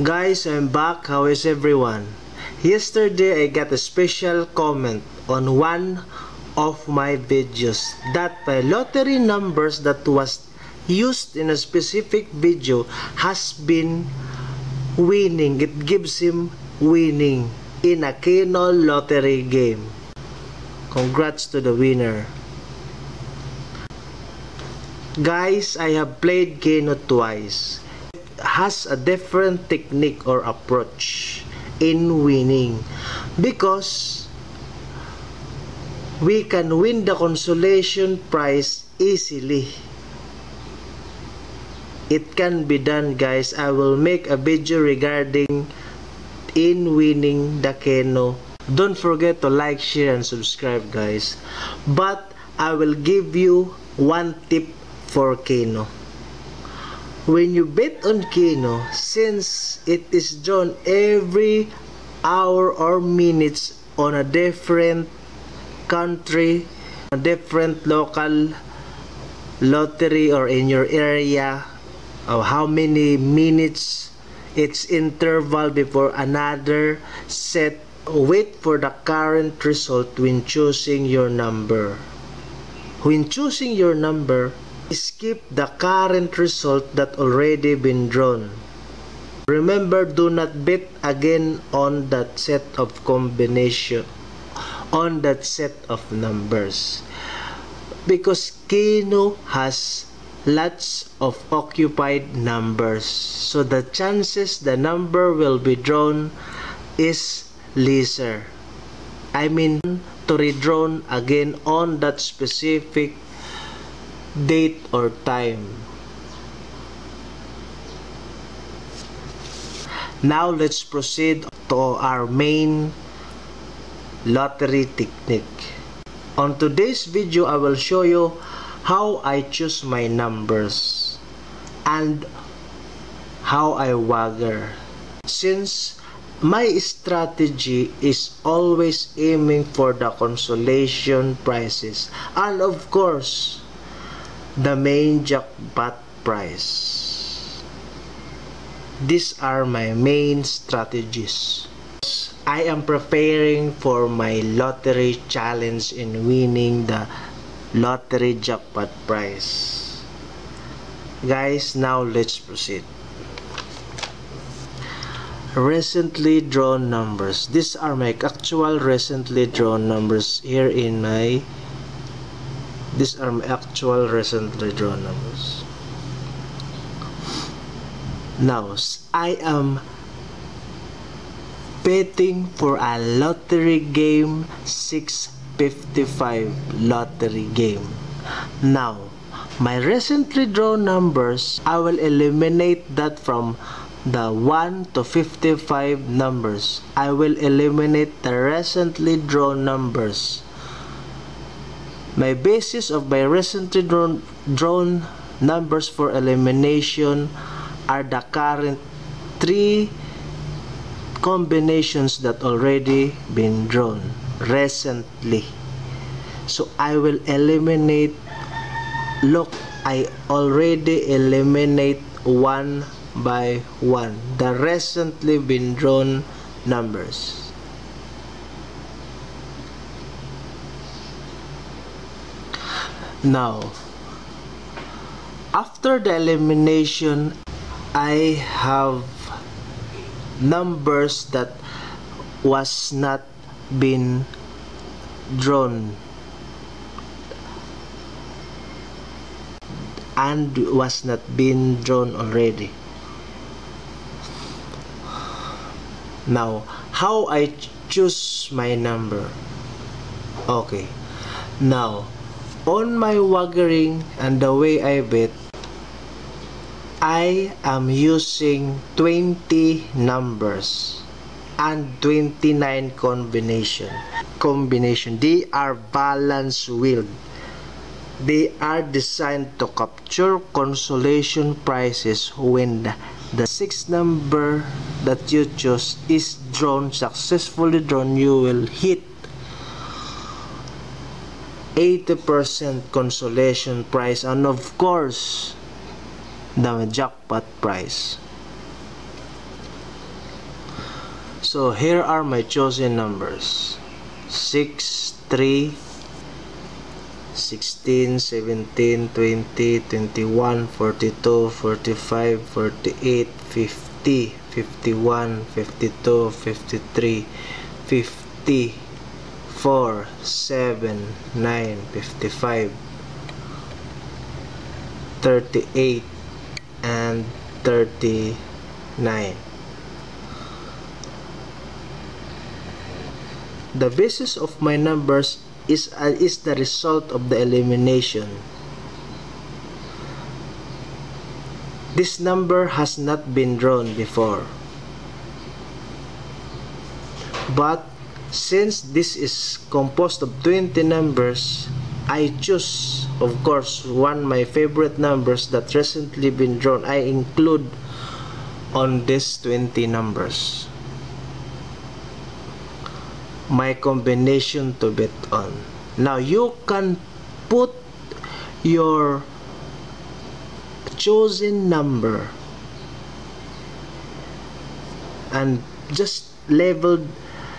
Guys, I'm back. How is everyone? Yesterday I got a special comment on one of my videos that my lottery numbers that was used in a specific video has been winning. It gives him winning in a Keno lottery game. Congrats to the winner. Guys, I have played Keno twice. Has a different technique or approach in winning because we can win the consolation prize easily. It can be done, guys. I will make a video regarding in winning the Keno. Don't forget to like, share, and subscribe, guys. But I will give you one tip for Keno. When you bet on Keno, since it is drawn every hour or minutes on a different country, a different local lottery or in your area, or how many minutes its interval before another set, wait for the current result when choosing your number. When choosing your number, skip the current result that already been drawn. Remember, do not bet again on that set of combination, on that set of numbers, because Keno has lots of occupied numbers, so the chances the number will be drawn is lesser. I mean, to redrawn again on that specific date or time. Now let's proceed to our main lottery technique. On today's video, I will show you how I choose my numbers and how I wager. Since my strategy is always aiming for the consolation prizes and of course the main jackpot prize. These are my main strategies. I am preparing for my lottery challenge in winning the lottery jackpot prize. Guys, now let's proceed. Recently drawn numbers. These are my actual recently drawn numbers here in my These are my actual recently drawn numbers. Now, I am betting for a lottery game, 655 lottery game. Now, my recently drawn numbers, I will eliminate that from the 1 to 55 numbers. I will eliminate the recently drawn numbers. My basis of my recently drawn numbers for elimination are the current 3 combinations that already been drawn recently. So I will eliminate, look, I already eliminate one by one the recently been drawn numbers. Now, after the elimination, I have numbers that was not been drawn and was not been drawn already. Now, how I choose my number? Okay, now on my wagering and the way I bet, I am using 20 numbers and 29 combination. They are balance wheeled. They are designed to capture consolation prizes when the 6th number that you choose is drawn, successfully drawn. You will hit 80% consolation prize and of course the jackpot prize. So here are my chosen numbers: 6, 3, 16, 17, 20, 21, 42, 45, 48, 50, 51, 52, 53, 50, 4, 7, 9, 55, 38, and 39. The basis of my numbers is the result of the elimination. This number has not been drawn before, but since this is composed of 20 numbers, I choose, of course, one my favorite numbers that recently been drawn. I include on these 20 numbers my combination to bet on. Now you can put your chosen number and just labeled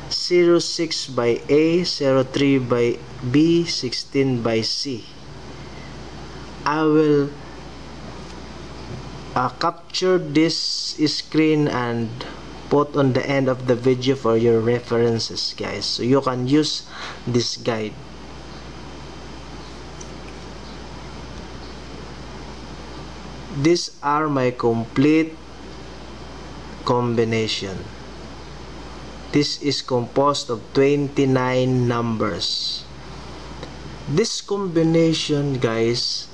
06 by A, 03 by B, 16 by C. I will capture this screen and put on the end of the video for your references, guys, so you can use this guide. These are my complete combination. This is composed of 29 numbers. This combination, guys,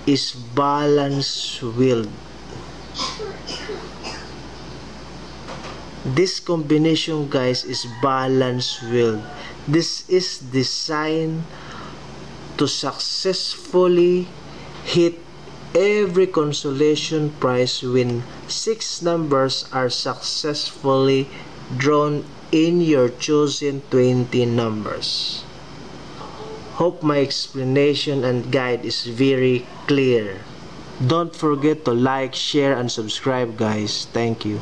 is balance wheel. This combination, guys, is balance wheel. This is designed to successfully hit every consolation prize when 6 numbers are successfully drawn in your chosen 20 numbers. Hope my explanation and guide is very clear. Don't forget to like, share, and subscribe, guys. Thank you.